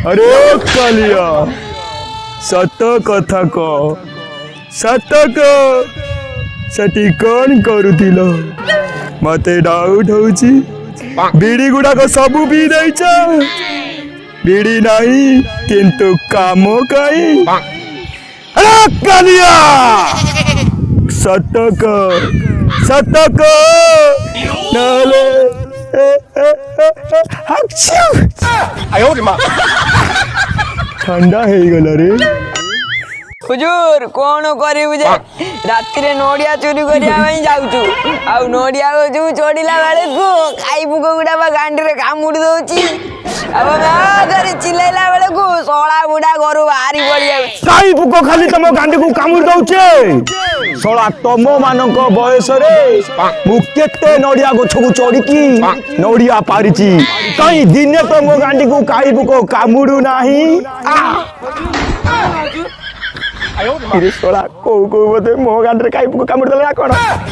अरे कालिया सत कथा कह सत सटी कौन करुथिल मते डाउट होची बीड़ी गुड़ाक सबू पी देइछ बीड़ी नहीं किंतु काम कई अरे कालिया सतक नाले ठंडा है गला रे हुजूर कौन करू जे राति नड़िया चोरी करने जाऊँ आउ नड़िया जो चढ़ला बेले को खाई पुक गुड़ा गांडी कामुड़ी दौची चिल्ला बेले को शला बुढ़ा घर बाहरी पड़ जाए काई पुक खाली तुम गांडी को कामुड़ी दौचे शला तुम मानक बयस मु केते नड़िया गछ को चढ़ी नड़िया पारिची कहीं दिने तो मो गांडी को काई पुक कामुड़ू नाही शला को बोधे मो गांडी काई पुक कामुड़ी देला कोन